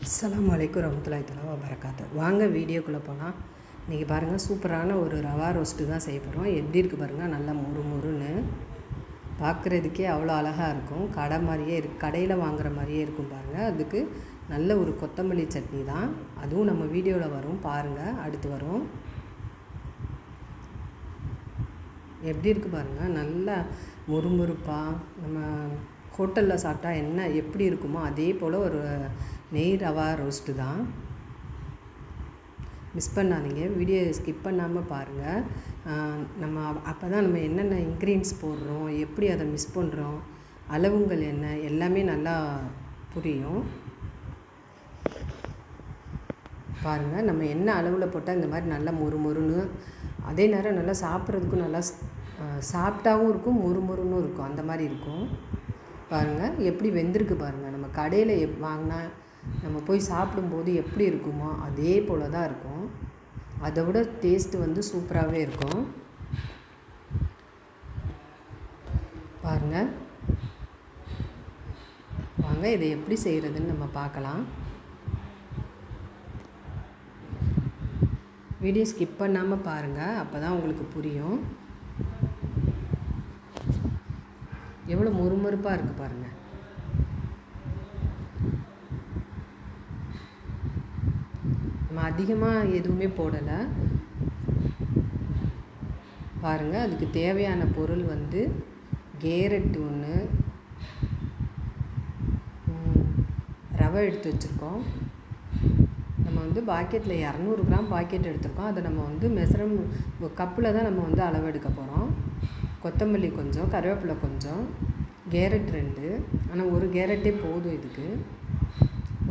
அஸ்ஸலாமு அலைக்கும் வரஹ்மத்துல்லாஹி தஆலா வபரகாத்துஹு. வாங்க வீடியோக்குள்ளே போகலாம். இன்றைக்கி பாருங்கள், சூப்பரான ஒரு ரவா ரோஸ்ட்டு தான் செய்ய போகிறோம். எப்படி இருக்குது பாருங்கள், நல்லா மொறு மொறுன்னு பார்க்குறதுக்கே அவ்வளோ அழகாக இருக்கும். கடை மாதிரியே கடையில் வாங்குகிற மாதிரியே இருக்கும் பாருங்கள். அதுக்கு நல்ல ஒரு கொத்தமல்லி சட்னி தான், அதுவும் நம்ம வீடியோவில் வரும் பாருங்கள். அடுத்து வரும். எப்படி இருக்குது பாருங்கள், நல்லா முறுமுறுப்பாக நம்ம ஹோட்டலில் சாப்பிட்டா என்ன எப்படி இருக்குமோ அதே போல் ஒரு நெய் ரவா ரோஸ்ட்டு தான். மிஸ் பண்ணாதீங்க, வீடியோ ஸ்கிப் பண்ணாமல் பாருங்கள். நம்ம அப்போ தான் நம்ம என்னென்ன இன்க்ரீடியன்ஸ் போடுறோம், எப்படி அதை மிஸ் பண்ணுறோம், அளவுங்கள் என்ன, எல்லாமே நல்லா புரியும். பாருங்கள், நம்ம என்ன அளவில் போட்டால் இந்த மாதிரி நல்லா மொறு மொறுன்னு, அதே நேரம் நல்லா சாப்பிட்றதுக்கும் நல்லா சாஃப்டாகவும் இருக்கும், மொறு மொறுன்னு இருக்கும், அந்த மாதிரி இருக்கும். பாருங்கள் எப்படி வெந்திருக்கு பாருங்கள். நம்ம கடையில் வாங்கினா நம்ம போய் சாப்பிடும்போது எப்படி இருக்குமோ அதே போல் தான் இருக்கும். அதை விட டேஸ்ட்டு வந்து சூப்பராகவே இருக்கும். பாருங்கள், வாங்க இதை எப்படி செய்கிறதுன்னு நம்ம பார்க்கலாம். வீடியோ ஸ்கிப் பண்ணாமல் பாருங்கள், அப்போ தான் உங்களுக்கு புரியும். எவ்வளோ மொறுமொறுப்பாக இருக்குது பாருங்கள். நம்ம அதிகமாக எதுவுமே போடலை பாருங்கள். அதுக்கு தேவையான பொருள் வந்து கேரட் ஒன்று, ரவை எடுத்து வச்சுருக்கோம். நம்ம வந்து பாக்கெட்டில் 200 கிராம் பாக்கெட் எடுத்துருக்கோம். அதை நம்ம வந்து கப்பில் தான் நம்ம வந்து அளவு எடுக்க போகிறோம். கொத்தமல்லி கொஞ்சம், கருவேப்பிலை கொஞ்சம், கேரட் 2, ஆனால் ஒரு கேரட்டே போதும் இதுக்கு.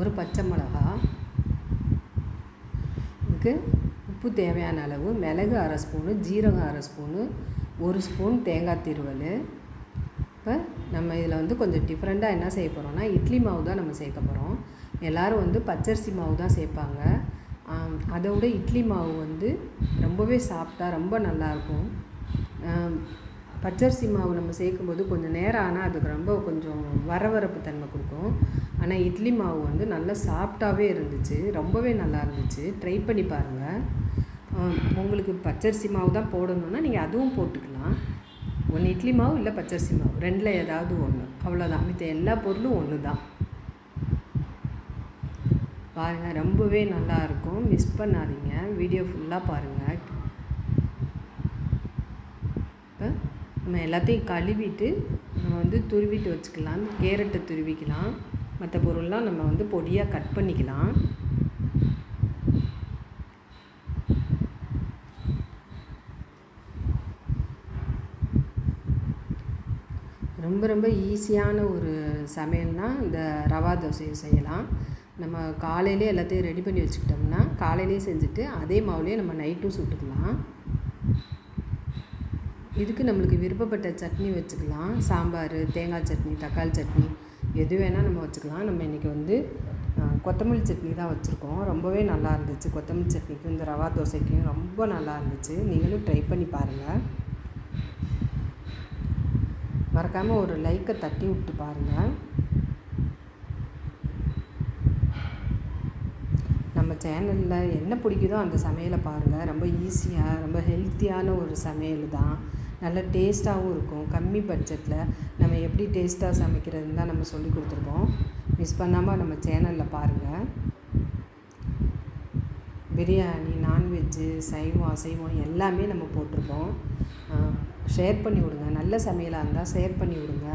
ஒரு பச்சை மிளகா, இதுக்கு உப்பு தேவையான அளவு, மிளகு 1/2 ஸ்பூனு, ஜீரகம் 1/2 ஸ்பூனு, 1 ஸ்பூன் தேங்காய் திருவல். இப்போ நம்ம இதில் வந்து கொஞ்சம் டிஃப்ரெண்ட்டாக என்ன செய்ய போகிறோம்னா, இட்லி மாவு தான் நம்ம சேர்க்க போகிறோம். எல்லோரும் வந்து பச்சரிசி மாவு தான் சேர்ப்பாங்க. அதை விட இட்லி மாவு வந்து ரொம்பவே சாஃப்டாக ரொம்ப நல்லாயிருக்கும். பச்சரிசி மாவு நம்ம சேர்க்கும்போது கொஞ்சம் நேரம் ஆனால் அதுக்கு ரொம்ப கொஞ்சம் வரவரப்பு தன்மை கொடுக்கும். ஆனால் இட்லி மாவு வந்து நல்லா சாஃப்டாகவே இருந்துச்சு, ரொம்பவே நல்லா இருந்துச்சு. ட்ரை பண்ணி பாருங்கள். உங்களுக்கு பச்சரிசி மாவு தான் போடணுன்னா நீங்கள் அதுவும் போட்டுக்கலாம். ஒன்று இட்லி மாவு இல்லை பச்சரிசி மாவு, 2ல் ஏதாவது ஒன்று, அவ்வளோதான். மித்த எல்லா பொருளும் ஒன்று தான். பாருங்கள், ரொம்பவே நல்லாயிருக்கும். மிஸ் பண்ணாதீங்க, வீடியோ ஃபுல்லாக பாருங்கள். இப்போ நம்ம எல்லாத்தையும் கழுவிட்டு நம்ம வந்து துருவிட்டு வச்சுக்கலாம். கேரட்டை துருவிக்கலாம், மற்ற பொருள்லாம் நம்ம வந்து பொடியாக கட் பண்ணிக்கலாம். ரொம்ப ரொம்ப ஈஸியான ஒரு சமையல்னால் இந்த ரவா தோசையை செய்யலாம். நம்ம காலையிலே எல்லாத்தையும் ரெடி பண்ணி வச்சுக்கிட்டோம்னா காலையிலே செஞ்சுட்டு அதே மாவுலேயே நம்ம நைட்டும் சுட்டுக்கலாம். இதுக்கு நம்மளுக்கு விருப்பப்பட்ட சட்னி வச்சுக்கலாம். சாம்பார், தேங்காய் சட்னி, தக்காளி சட்னி, எது வேணால் நம்ம வச்சுக்கலாம். நம்ம இன்றைக்கி வந்து கொத்தமல்லி சட்னி தான் வச்சுருக்கோம். ரொம்பவே நல்லா இருந்துச்சு. கொத்தமல்லி சட்னிக்கும் இந்த ரவா தோசைக்கும் ரொம்ப நல்லா இருந்துச்சு. நீங்களும் ட்ரை பண்ணி பாருங்கள். மறக்காமல் ஒரு லைக்கை தட்டி விட்டு பாருங்கள். நம்ம சேனலில் என்ன பிடிக்குதோ அந்த சமையலை பாருங்கள். ரொம்ப ஈஸியாக, ரொம்ப ஹெல்த்தியான ஒரு சமையல் தான். நல்ல டேஸ்ட்டாகவும் இருக்கும். கம்மி பட்ஜெட்டில் நம்ம எப்படி டேஸ்ட்டாக சமைக்கிறதுன்னு தான் நம்ம சொல்லி கொடுத்துருக்கோம். மிஸ் பண்ணாமல் நம்ம சேனலில் பாருங்கள். பிரியாணி, நான்வெஜ்ஜு, சைவம், அசைவம் எல்லாமே நம்ம போட்டிருக்கோம். ஷேர் பண்ணி விடுங்க. நல்ல சமையலாக இருந்தால் ஷேர் பண்ணி விடுங்க.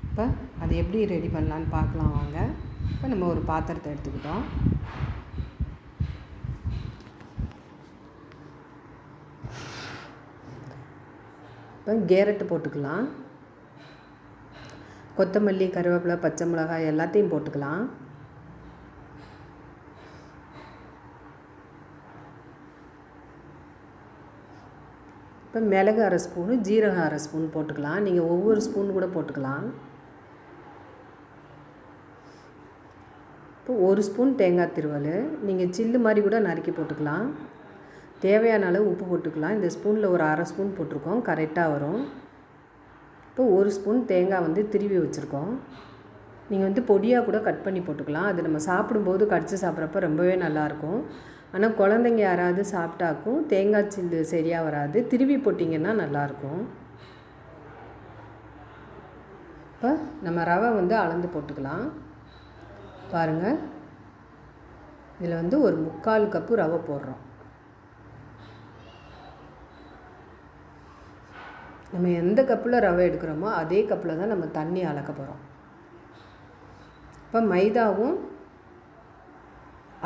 இப்போ அதை எப்படி ரெடி பண்ணலான்னு பார்க்கலாம் வாங்க. இப்போ நம்ம ஒரு பாத்திரத்தை எடுத்துக்கிட்டோம். இப்போ கேரட்டு போட்டுக்கலாம். கொத்தமல்லி, கருவேப்பிலை, பச்சை மிளகாய் எல்லாத்தையும் போட்டுக்கலாம். இப்போ மிளகு 1/2 ஸ்பூனு, ஜீரகம் 1/2 ஸ்பூன் போட்டுக்கலாம். நீங்கள் ஒவ்வொரு ஸ்பூன் கூட போட்டுக்கலாம். இப்போ 1 ஸ்பூன் தேங்காய் திருவல், நீங்கள் சில்லு மாதிரி கூட நறுக்கி போட்டுக்கலாம். தேவையான அளவு உப்பு போட்டுக்கலாம். இந்த ஸ்பூனில் ஒரு 1/2 ஸ்பூன் போட்டிருக்கோம், கரெக்டாக வரும். இப்போ 1 ஸ்பூன் தேங்காய் வந்து திருவி வச்சுருக்கோம். நீங்கள் வந்து பொடியாக கூட கட் பண்ணி போட்டுக்கலாம். அது நம்ம சாப்பிடும்போது கடித்து சாப்பிட்றப்ப ரொம்பவே நல்லாயிருக்கும். ஆனால் குழந்தைங்க யாராவது சாப்பிட்டாக்கும் தேங்காய் சில்லு சரியாக வராது. திருவி போட்டிங்கன்னா நல்லாயிருக்கும். இப்போ நம்ம ரவை வந்து அளந்து போட்டுக்கலாம். பாருங்கள், இதில் வந்து ஒரு 3/4 கப்பு ரவை போடுறோம். நம்ம எந்த கப்பில் ரவை எடுக்கிறோமோ அதே கப்பில் தான் நம்ம தண்ணி அளக்க போகிறோம். இப்போ மைதாவும்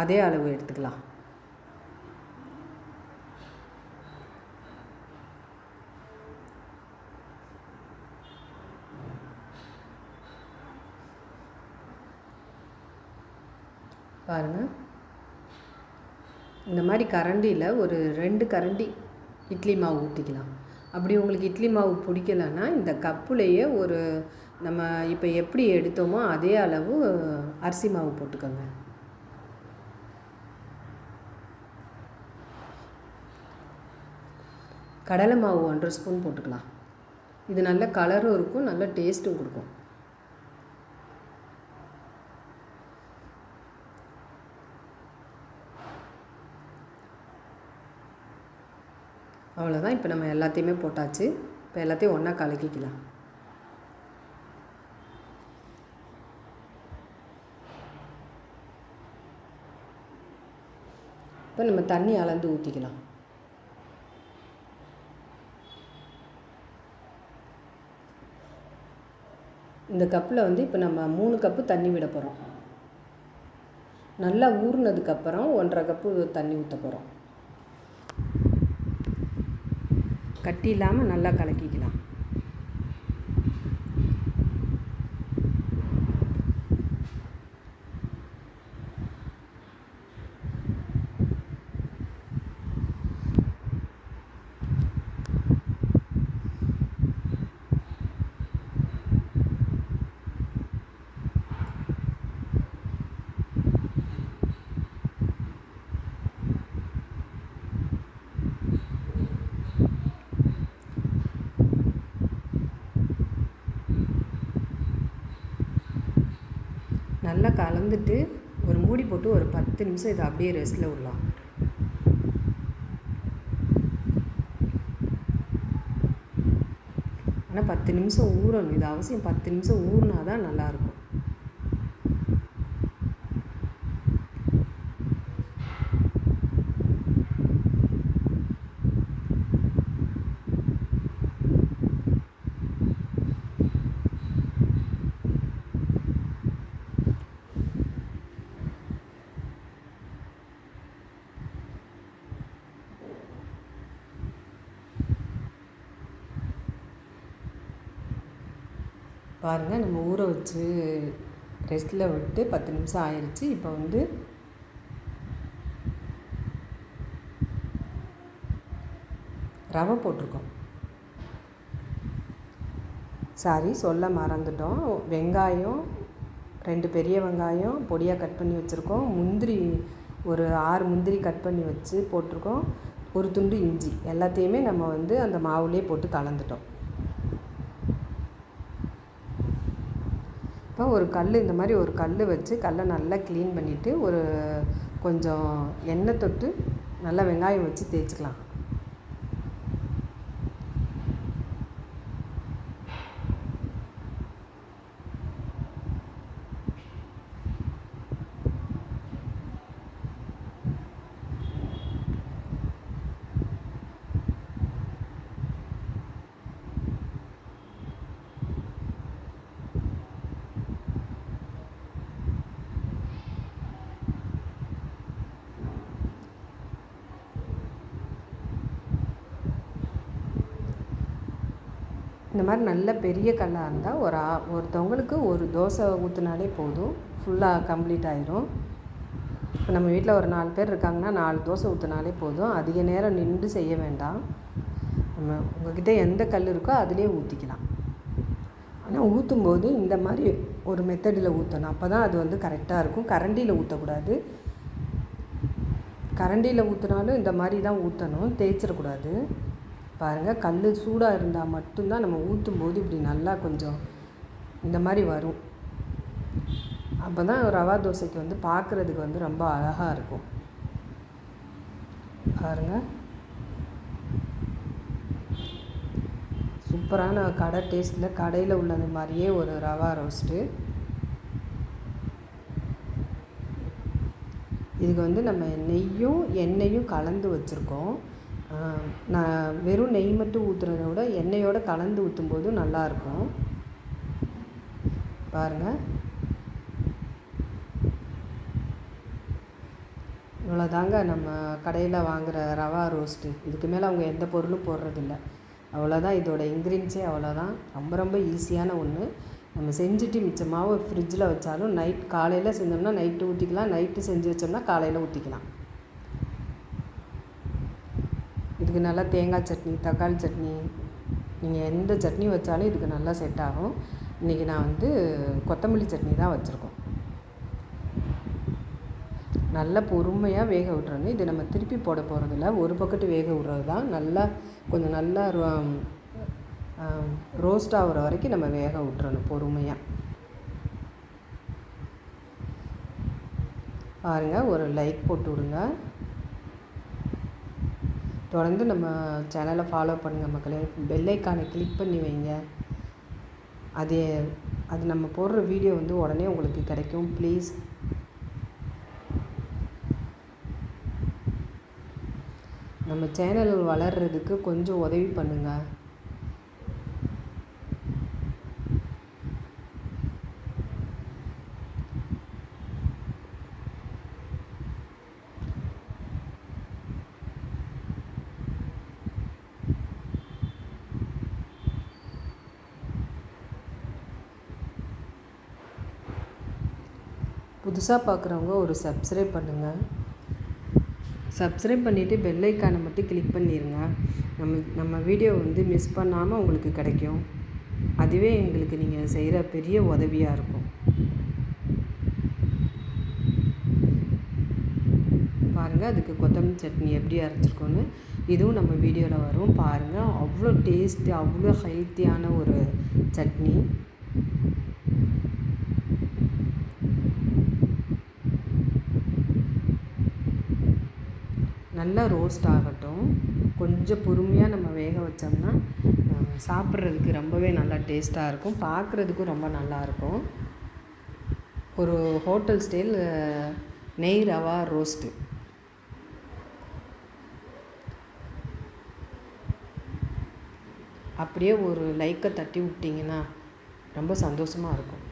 அதே அளவு எடுத்துக்கலாம். பாருங்கள், இந்த மாதிரி கரண்டியில் ஒரு 2 கரண்டி இட்லி மாவு ஊற்றிக்கலாம். அப்படி உங்களுக்கு இட்லி மாவு பிடிக்கலைன்னா இந்த கப்புலேயே ஒரு நம்ம இப்போ எப்படி எடுத்தோமோ அதே அளவு அரிசி மாவு போட்டுக்கோங்க. கடலை மாவு 1/2 ஸ்பூன் போட்டுக்கலாம். இது நல்ல கலரும் இருக்கும், நல்ல டேஸ்ட்டும் கொடுக்கும். அவ்வளோதான். இப்போ நம்ம எல்லாத்தையுமே போட்டாச்சு. இப்போ எல்லாத்தையும் ஒன்றா கலக்கிக்கலாம். இப்போ நம்ம தண்ணி அளந்து ஊற்றிக்கலாம். இந்த கப்பில் வந்து இப்போ நம்ம 3 கப்பு தண்ணி விட போகிறோம். நல்லா ஊறினதுக்கப்புறம் 1/2 கப்பு தண்ணி ஊற்ற போகிறோம். கட்டி இல்லாமல் நல்லா கலக்கிக்கலாம். நல்லா கலந்துட்டு ஒரு மூடி போட்டு ஒரு 10 நிமிஷம் இதை அப்படியே ரெஸ்ட்டில் விடலாம். ஆனால் 10 நிமிஷம் ஊறணும். இது அவசியம் 10 நிமிஷம் ஊறினா தான் நல்லாயிருக்கும். பாருங்கள், நம்ம ஊற வச்சு ரெஸ்ட்டில் விட்டு 10 நிமிஷம் ஆயிடுச்சு. இப்போ வந்து ரவை போட்டிருக்கோம். சொல்ல மறந்துட்டோம். வெங்காயம் 2 பெரிய வெங்காயம் பொடியாக கட் பண்ணி வச்சுருக்கோம். முந்திரி ஒரு 6 முந்திரி கட் பண்ணி வச்சு போட்டிருக்கோம். ஒரு துண்டு இஞ்சி. எல்லாத்தையுமே நம்ம வந்து அந்த மாவுலேயே போட்டு கலந்துட்டோம். இப்போ ஒரு கல், இந்த மாதிரி ஒரு கல் வச்சு கல்லை நல்லா க்ளீன் பண்ணிவிட்டு ஒரு கொஞ்சம் எண்ணெய் தொட்டு நல்லா வெங்காயம் வச்சு தேய்ச்சிக்கலாம். இந்த மாதிரி நல்ல பெரிய கல்லாக இருந்தால் ஒருத்தவங்களுக்கு ஒரு தோசை ஊற்றினாலே போதும், ஃபுல்லாக கம்ப்ளீட் ஆயிரும். இப்போ நம்ம வீட்டில் ஒரு 4 பேர் இருக்காங்கன்னா 4 தோசை ஊற்றினாலே போதும். அதிக நேரம் நின்று செய்ய வேண்டாம். நம்ம உங்கள்கிட்ட எந்த கல் இருக்கோ அதுலேயே ஊற்றிக்கலாம். ஆனால் ஊற்றும்போது இந்த மாதிரி ஒரு மெத்தடில் ஊற்றணும். அப்போ தான் அது வந்து கரெக்டாக இருக்கும். கரண்டியில் ஊற்றக்கூடாது. கரண்டியில் ஊற்றினாலும் இந்த மாதிரி தான் ஊற்றணும், தேய்ச்சிடக்கூடாது. பாருங்கள், கல் சூடாக இருந்தால் மட்டும்தான் நம்ம ஊற்றும்போது இப்படி நல்லா கொஞ்சம் இந்த மாதிரி வரும். அப்போ தான் ரவா தோசைக்கு வந்து பார்க்குறதுக்கு வந்து ரொம்ப அழகாக இருக்கும். பாருங்கள், சூப்பரான கடை டேஸ்ட்டில் கடையில் உள்ளது மாதிரியே ஒரு ரவா ரோஸ்ட்டு. இதுக்கு வந்து நம்ம நெய்யும் எண்ணெயும் கலந்து வச்சுருக்கோம். நான் வெறும் நெய் மட்டும் ஊற்றுறத விட எண்ணெயோடு கலந்து ஊற்றும்போது நல்லாயிருக்கும். பாருங்கள், இவ்வளோதாங்க நம்ம கடையில் வாங்குகிற ரவா ரோஸ்ட்டு. இதுக்கு மேலே அவங்க எந்த பொருளும் போடுறதில்ல. அவ்வளோதான், இதோட இன்க்ரீடியன்ஸே அவ்வளோதான். ரொம்ப ரொம்ப ஈஸியான ஒன்று. நம்ம செஞ்சுட்டு மிச்சம் மாவு ஃப்ரிட்ஜில் வச்சாலும் காலையில் செஞ்சோம்னா நைட்டு ஊற்றிக்கலாம், நைட்டு செஞ்சு வச்சோம்னா காலையில் ஊற்றிக்கலாம். இதுக்கு நல்லா தேங்காய் சட்னி, தக்காளி சட்னி, நீங்கள் எந்த சட்னி வச்சாலும் இதுக்கு நல்லா செட் ஆகும். இன்றைக்கி நான் வந்து கொத்தமல்லி சட்னி தான் வச்சுருக்கோம். நல்லா பொறுமையாக வேக விட்டுறணும். இது நம்ம திருப்பி போட போகிறதில்ல, ஒரு பக்கத்து வேக விட்றது தான். நல்லா கொஞ்சம் நல்லா ரோஸ்ட் ஆகிற வரைக்கும் நம்ம வேக விட்டுறணும் பொறுமையாக. பாருங்கள், ஒரு லைக் போட்டு விடுங்க. தொடர்ந்து நம்ம சேனலை ஃபாலோ பண்ணுங்கள் மக்களே. பெல் ஐக்கானை கிளிக் பண்ணி வைங்க. அது நம்ம போடுற வீடியோ வந்து உடனே உங்களுக்கு கிடைக்கும். ப்ளீஸ் நம்ம சேனல் வளர்கிறதுக்கு கொஞ்சம் உதவி பண்ணுங்கள். புதுசாக பார்க்குறவங்க ஒரு சப்ஸ்கிரைப் பண்ணுங்கள். சப்ஸ்கிரைப் பண்ணிவிட்டு பெல் ஐக்கானை மட்டும் கிளிக் பண்ணிடுங்க. நம்ம வீடியோ வந்து மிஸ் பண்ணாமல் உங்களுக்கு கிடைக்கும். அதுவே எங்களுக்கு நீங்கள் செய்கிற பெரிய உதவியாக இருக்கும். பாருங்கள், அதுக்கு கொத்தமல்லி சட்னி எப்படி அரைச்சிருக்கோன்னு இதுவும் நம்ம வீடியோவில் வரும். பாருங்கள், அவ்வளோ டேஸ்ட்டு, அவ்வளோ ஹெல்த்தியான ஒரு சட்னி. நல்லா ரோஸ்ட் ஆகட்டும். கொஞ்சம் பொறுமையாக நம்ம வேக வச்சோம்னா சாப்பிட்றதுக்கு ரொம்பவே நல்லா டேஸ்ட்டாக இருக்கும், பார்க்குறதுக்கும் ரொம்ப நல்லாயிருக்கும். ஒரு ஹோட்டல் ஸ்டைல் நெய் ரவா ரோஸ்ட்டு. அப்படியே ஒரு லைக்கை தட்டி விட்டிங்கன்னா ரொம்ப சந்தோஷமாக இருக்கும்.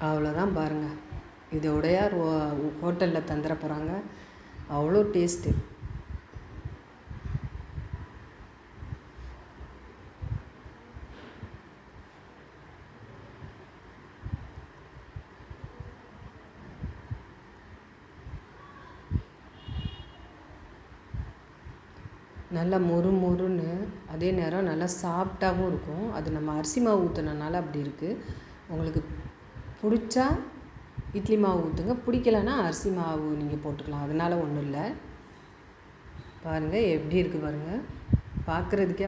அவ்வளோதான் பாருங்கள், இதோடைய ஹோட்டலில் தந்துட போகிறாங்க. அவ்வளோ டேஸ்ட்டு. நல்லா மொறுன்னு, அதே நேரம் நல்லா சாஃப்டாகவும் இருக்கும். அது நம்ம அரிசி மாவு ஊற்றுனனால அப்படி இருக்குது. உங்களுக்கு பிடிச்சா இட்லி மாவு ஊற்றுங்க, பிடிக்கலன்னா அரிசி மாவு நீங்கள் போட்டுக்கலாம், அதனால் ஒன்றும் இல்லை. பாருங்கள் எப்படி இருக்குது பாருங்கள், பார்க்குறதுக்கே